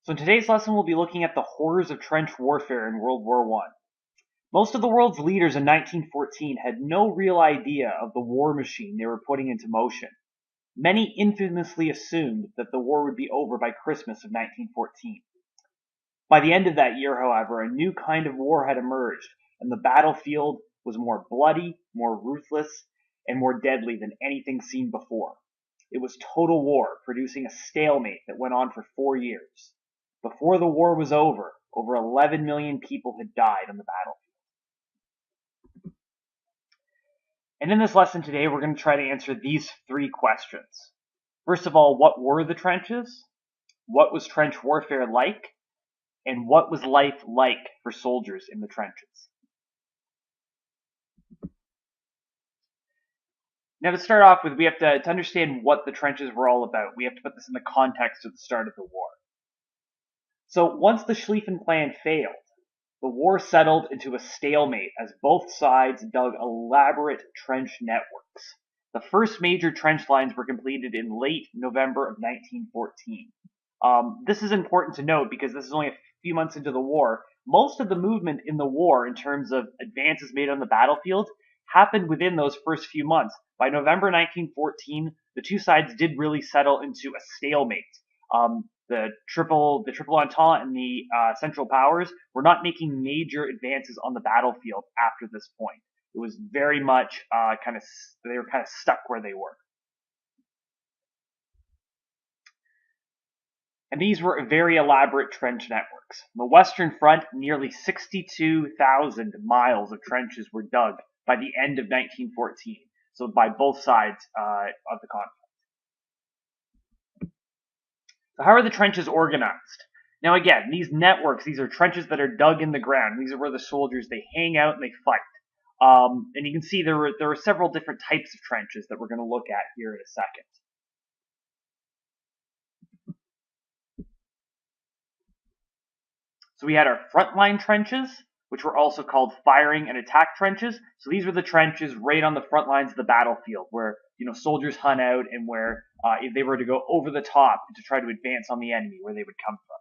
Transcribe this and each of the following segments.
So in today's lesson, we'll be looking at the horrors of trench warfare in World War I. Most of the world's leaders in 1914 had no real idea of the war machine they were putting into motion. Many infamously assumed that the war would be over by Christmas of 1914. By the end of that year, however, a new kind of war had emerged, and the battlefield was more bloody, more ruthless, and more deadly than anything seen before. It was total war, producing a stalemate that went on for 4 years. Before the war was over 11 million people had died on the battlefield. And in this lesson today, we're going to try to answer these 3 questions. First of all, what were the trenches? What was trench warfare like? And what was life like for soldiers in the trenches? Now, to start off with, we have to understand what the trenches were all about. We have to put this in the context of the start of the war. So once the Schlieffen Plan failed, the war settled into a stalemate as both sides dug elaborate trench networks. The first major trench lines were completed in late November of 1914. This is important to note because this is only a few months into the war. Most of the movement in the war in terms of advances made on the battlefield happened within those first few months. By November 1914, the two sides did really settle into a stalemate. The triple entente and the Central Powers were not making major advances on the battlefield after this point. It was very much they were kind of stuck where they were. And these were very elaborate trench networks. On the Western Front, nearly 62,000 miles of trenches were dug by the end of 1914, so by both sides of the conflict. So how are the trenches organized? Now again, these networks, these are trenches that are dug in the ground. These are where the soldiers, they hang out and they fight. And you can see there are several different types of trenches that we're going to look at here in a second. So we had our frontline trenches, which were also called firing and attack trenches. So these were the trenches right on the front lines of the battlefield where, soldiers hung out and where if they were to go over the top to try to advance on the enemy, where they would come from.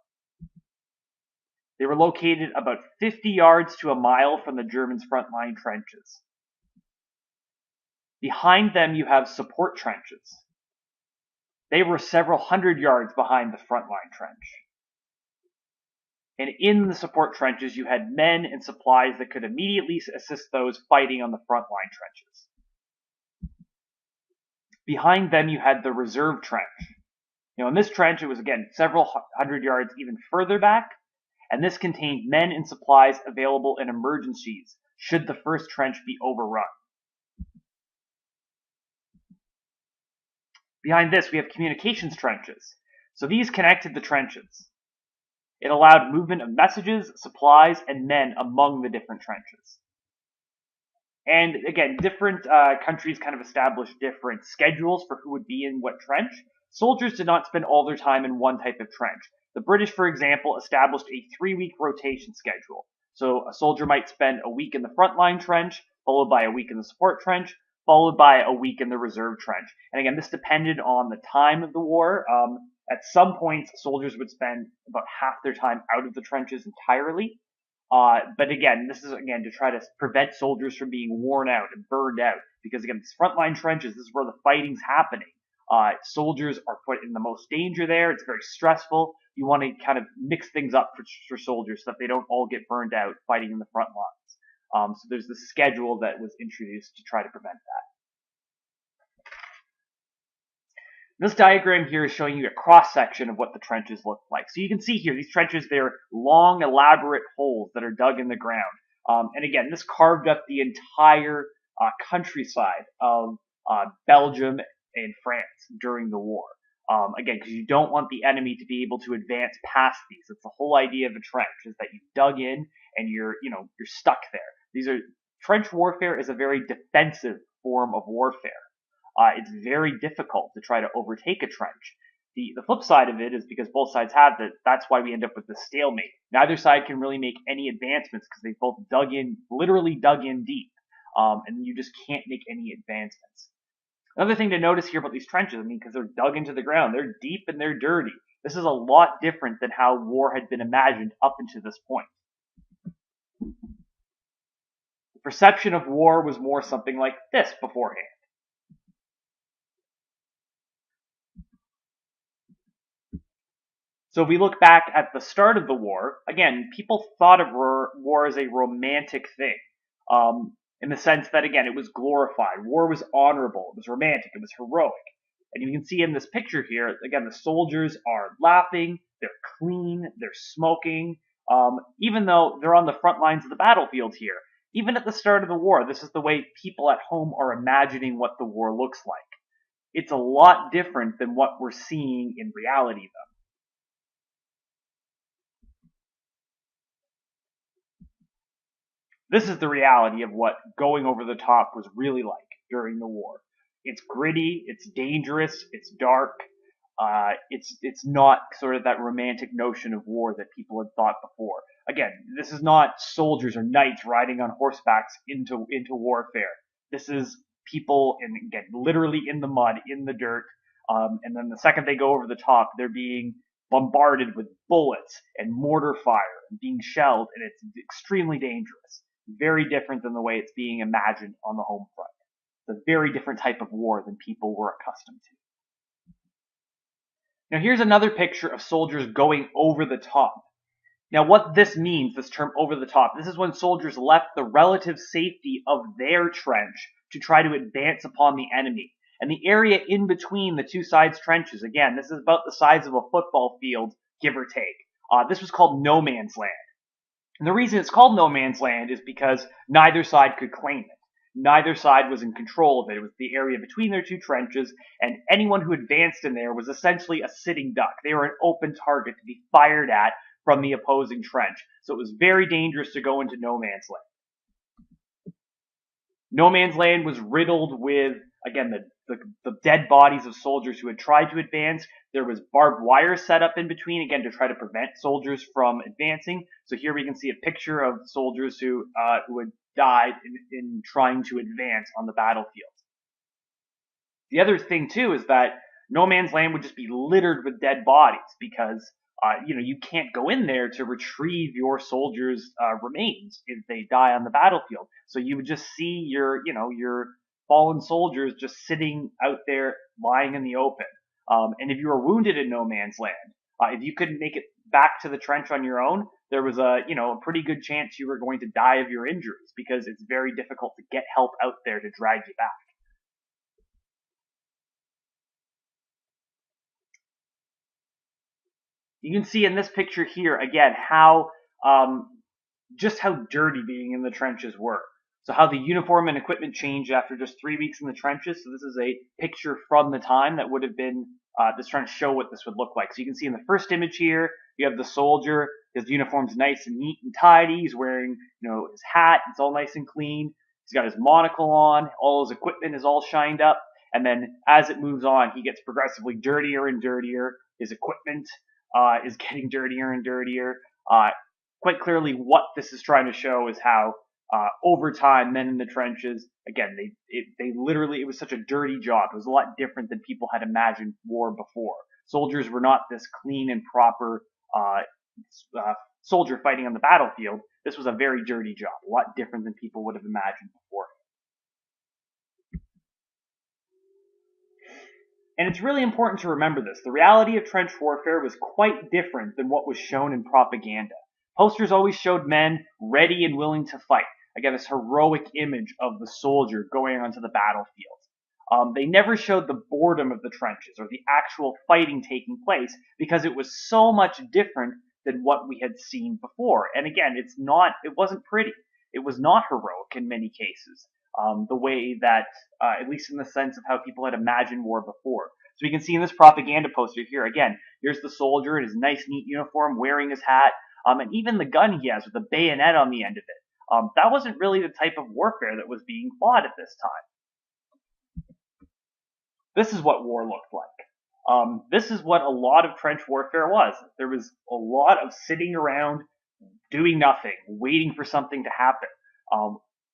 They were located about 50 yards to a mile from the Germans' frontline trenches. Behind them, you have support trenches. They were several hundred yards behind the frontline trench. And in the support trenches, you had men and supplies that could immediately assist those fighting on the frontline trenches. Behind them, you had the reserve trench. In this trench, it was, again, several hundred yards even further back, and this contained men and supplies available in emergencies should the first trench be overrun. Behind this, we have communications trenches. So these connected the trenches. It allowed movement of messages, supplies, and men among the different trenches. And again, different countries kind of established different schedules for who would be in what trench. Soldiers did not spend all their time in one type of trench. The British, for example, established a 3-week rotation schedule. So a soldier might spend a week in the frontline trench, followed by a week in the support trench, followed by a week in the reserve trench. And again, this depended on the time of the war. At some points, soldiers would spend about half their time out of the trenches entirely. But again, this is to try to prevent soldiers from being worn out and burned out. Because again, these frontline trenches, this is where the fighting's happening. Soldiers are put in the most danger there. It's very stressful. You want to kind of mix things up for soldiers so that they don't all get burned out fighting in the front lines. So there's this schedule that was introduced to try to prevent that. This diagram here is showing you a cross-section of what the trenches look like. So you can see here, these trenches, they're long, elaborate holes that are dug in the ground. And again, this carved up the entire countryside of Belgium and France during the war. Again, because you don't want the enemy to be able to advance past these. It's the whole idea of a trench, is that you dug in and you're stuck there. Trench warfare is a very defensive form of warfare. It's very difficult to try to overtake a trench. The flip side of it is because both sides have that, that's why we end up with the stalemate. Neither side can really make any advancements because they both literally dug in deep. And you just can't make any advancements. Another thing to notice here about these trenches, because they're dug into the ground, they're deep and they're dirty. This is a lot different than how war had been imagined up until this point. The perception of war was more something like this beforehand. So if we look back at the start of the war, again, people thought of war as a romantic thing, in the sense that, again, it was glorified. War was honorable. It was romantic. It was heroic. And you can see in this picture here, again, the soldiers are laughing. They're clean. They're smoking. Even though they're on the front lines of the battlefield here. Even at the start of the war, this is the way people at home are imagining what the war looks like. It's a lot different than what we're seeing in reality, though. This is the reality of what going over the top was really like during the war. It's gritty, it's dangerous, it's dark. It's not sort of that romantic notion of war that people had thought before. Again, this is not soldiers or knights riding on horsebacks into warfare. This is people, again, literally in the mud, in the dirt. And then the second they go over the top, they're being bombarded with bullets and mortar fire and being shelled, and it's extremely dangerous. Very different than the way it's being imagined on the home front. It's a very different type of war than people were accustomed to. Now here's another picture of soldiers going over the top. Now what this means, this term over the top, this is when soldiers left the relative safety of their trench to try to advance upon the enemy. And the area in between the two sides' trenches, again, this is about the size of a football field, give or take. This was called no man's land. And the reason it's called no man's land is because neither side could claim it. Neither side was in control of it. It was the area between their two trenches, and anyone who advanced in there was essentially a sitting duck. They were an open target to be fired at from the opposing trench. So it was very dangerous to go into no man's land. No man's land was riddled with, again, the dead bodies of soldiers who had tried to advance. There was barbed wire set up in between, again, to try to prevent soldiers from advancing. So here we can see a picture of soldiers who had died in trying to advance on the battlefield. The other thing, too, is that no man's land would just be littered with dead bodies because you can't go in there to retrieve your soldiers' remains if they die on the battlefield. So you would just see your fallen soldiers just sitting out there lying in the open. And if you were wounded in no man's land, if you couldn't make it back to the trench on your own, there was a pretty good chance you were going to die of your injuries because it's very difficult to get help out there to drag you back. You can see in this picture here, again, how just how dirty being in the trenches were. So how the uniform and equipment changed after just 3 weeks in the trenches. So this is a picture from the time that would have been, just trying to show what this would look like. So you can see in the first image here, you have the soldier. His uniform's nice and neat and tidy. He's wearing, his hat. It's all nice and clean. He's got his monocle on. All his equipment is all shined up. And then as it moves on, he gets progressively dirtier and dirtier. His equipment is getting dirtier and dirtier. Quite clearly, what this is trying to show is how over time, men in the trenches, again, they literally, it was such a dirty job. It was a lot different than people had imagined war before. Soldiers were not this clean and proper soldier fighting on the battlefield. This was a very dirty job, a lot different than people would have imagined before. And it's really important to remember this. The reality of trench warfare was quite different than what was shown in propaganda. Posters always showed men ready and willing to fight. Again, this heroic image of the soldier going onto the battlefield. They never showed the boredom of the trenches or the actual fighting taking place because it was so much different than what we had seen before. And again, it wasn't pretty. It was not heroic in many cases. The way that, at least in the sense of how people had imagined war before. So we can see in this propaganda poster here, again, here's the soldier in his nice, neat uniform, wearing his hat, and even the gun he has with a bayonet on the end of it. That wasn't really the type of warfare that was being fought at this time. This is what war looked like. This is what a lot of trench warfare was. There was a lot of sitting around, doing nothing, waiting for something to happen.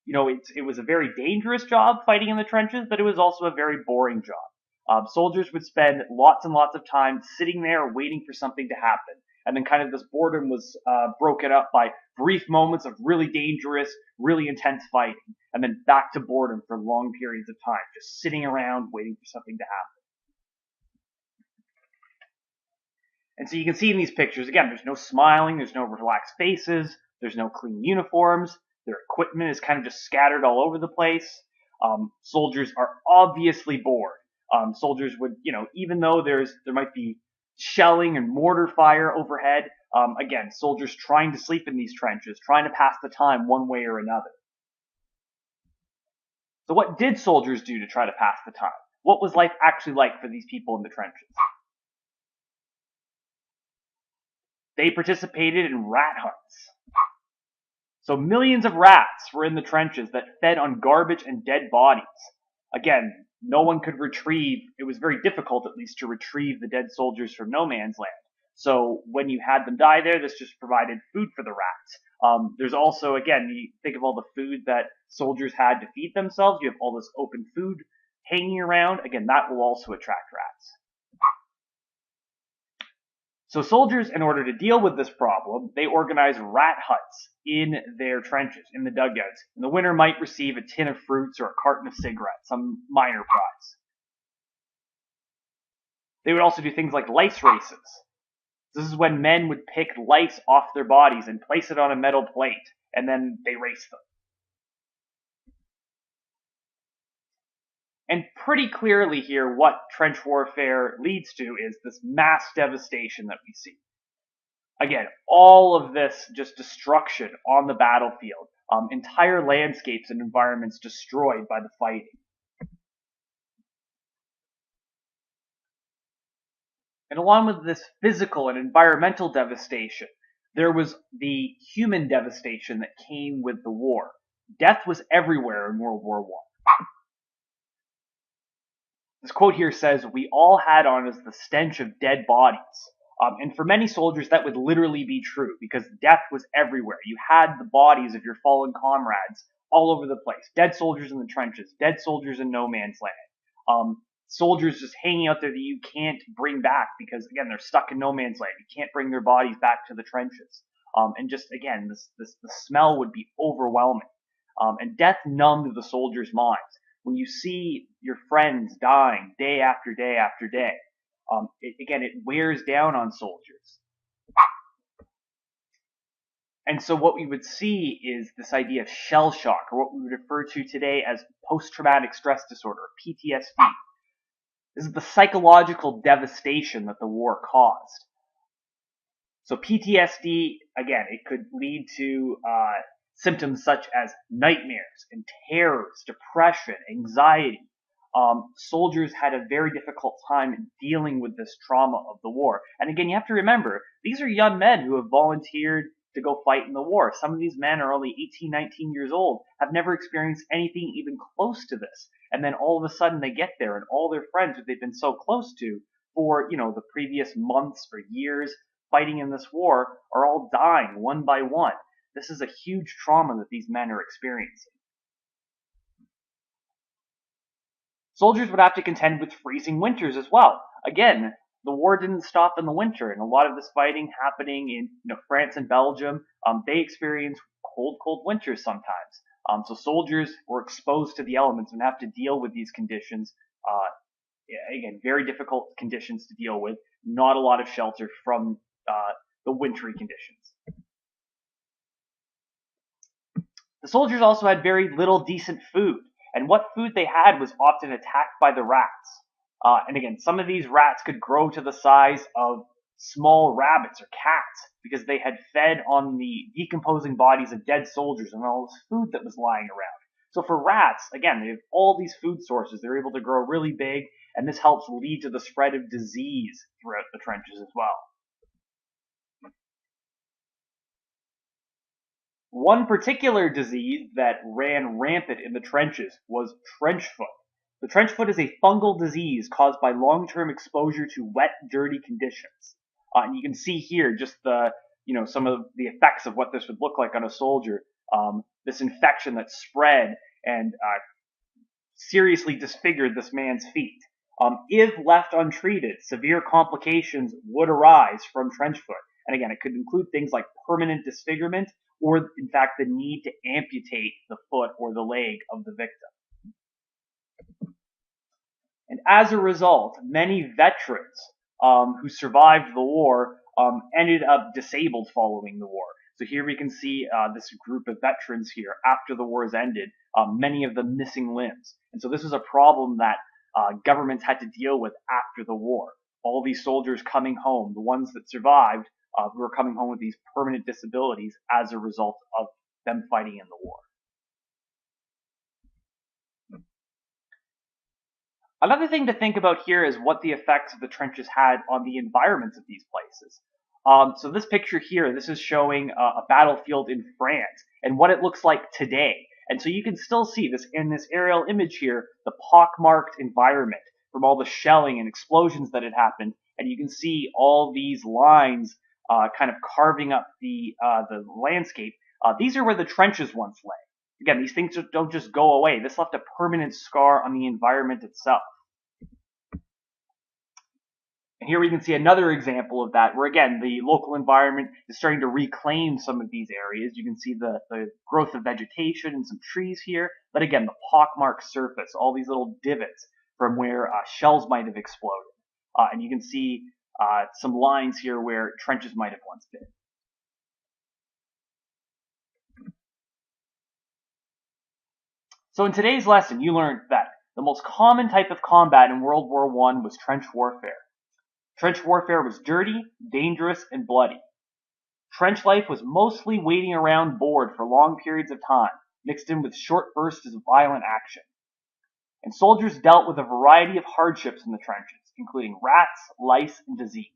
It was a very dangerous job fighting in the trenches, but it was also a very boring job. Soldiers would spend lots and lots of time sitting there waiting for something to happen. And then kind of this boredom was broken up by brief moments of really dangerous, really intense fighting, and then back to boredom for long periods of time, just sitting around waiting for something to happen. And so you can see in these pictures, again, there's no smiling, there's no relaxed faces, there's no clean uniforms, their equipment is kind of just scattered all over the place. Soldiers are obviously bored. Soldiers would, even though there might be shelling and mortar fire overhead, again, soldiers trying to sleep in these trenches, trying to pass the time one way or another. So what did soldiers do to try to pass the time? What was life actually like for these people in the trenches? They participated in rat hunts. So millions of rats were in the trenches that fed on garbage and dead bodies. Again, no one could it was very difficult at least to retrieve the dead soldiers from no man's land. So when you had them die there, this just provided food for the rats. There's also, again, you think of all the food that soldiers had to feed themselves. You have all this open food hanging around. Again, that will also attract rats. So soldiers, in order to deal with this problem, they organized rat huts in their trenches, in the dugouts. And the winner might receive a tin of fruits or a carton of cigarettes, some minor prize. They would also do things like lice races. This is when men would pick lice off their bodies and place it on a metal plate, and then they race them. And pretty clearly here, what trench warfare leads to is this mass devastation that we see. Again, all of this just destruction on the battlefield, entire landscapes and environments destroyed by the fighting. And along with this physical and environmental devastation, there was the human devastation that came with the war. Death was everywhere in World War I. This quote here says, "We all had on us the stench of dead bodies." And for many soldiers, that would literally be true because death was everywhere. You had the bodies of your fallen comrades all over the place. Dead soldiers in the trenches, dead soldiers in no man's land. Soldiers just hanging out there that you can't bring back because, again, they're stuck in no man's land. You can't bring their bodies back to the trenches. And just, again, the smell would be overwhelming. And death numbed the soldiers' minds. When you see your friends dying day after day after day, it wears down on soldiers. And so what we would see is this idea of shell shock, or what we would refer to today as post-traumatic stress disorder, PTSD. This is the psychological devastation that the war caused. So PTSD, again, it could lead to symptoms such as nightmares and terrors, depression, anxiety. Soldiers had a very difficult time dealing with this trauma of the war. And again, you have to remember, these are young men who have volunteered to go fight in the war. Some of these men are only 18, 19 years old, have never experienced anything even close to this. And then all of a sudden they get there and all their friends who they've been so close to for, the previous months or years fighting in this war are all dying one by one. This is a huge trauma that these men are experiencing. Soldiers would have to contend with freezing winters as well. Again, the war didn't stop in the winter, and a lot of this fighting happening in France and Belgium, they experienced cold winters sometimes. So soldiers were exposed to the elements and have to deal with these conditions. Again, very difficult conditions to deal with. Not a lot of shelter from the wintry conditions. The soldiers also had very little decent food, and what food they had was often attacked by the rats. And again, some of these rats could grow to the size of small rabbits or cats because they had fed on the decomposing bodies of dead soldiers and all this food that was lying around. So for rats, again, they have all these food sources. They're able to grow really big, and this helps lead to the spread of disease throughout the trenches as well. One particular disease that ran rampant in the trenches was trench foot. The trench foot is a fungal disease caused by long-term exposure to wet, dirty conditions. And you can see here just some of the effects of what this would look like on a soldier. This infection that spread and seriously disfigured this man's feet. If left untreated, severe complications would arise from trench foot. And again, it could include things like permanent disfigurement or, in fact, the need to amputate the foot or the leg of the victim. And as a result, many veterans who survived the war ended up disabled following the war. So here we can see this group of veterans here after the war has ended, many of them missing limbs. And so this was a problem that governments had to deal with after the war. All these soldiers coming home, the ones that survived, who were coming home with these permanent disabilities as a result of them fighting in the war. Another thing to think about here is what the effects of the trenches had on the environments of these places. So this picture here, this is showing a battlefield in France and what it looks like today. And so you can still see this in this aerial image here, the pockmarked environment from all the shelling and explosions that had happened. And you can see all these lines kind of carving up the landscape. These are where the trenches once lay. Again, these things don't just go away. This left a permanent scar on the environment itself. And here we can see another example of that, where again, the local environment is starting to reclaim some of these areas. You can see the growth of vegetation and some trees here, but again, the pockmarked surface, all these little divots from where shells might have exploded. And you can see some lines here where trenches might have once been. So in today's lesson, you learned that the most common type of combat in World War I was trench warfare. Trench warfare was dirty, dangerous, and bloody. Trench life was mostly waiting around bored for long periods of time, mixed in with short bursts of violent action. And soldiers dealt with a variety of hardships in the trenches, including rats, lice, and disease.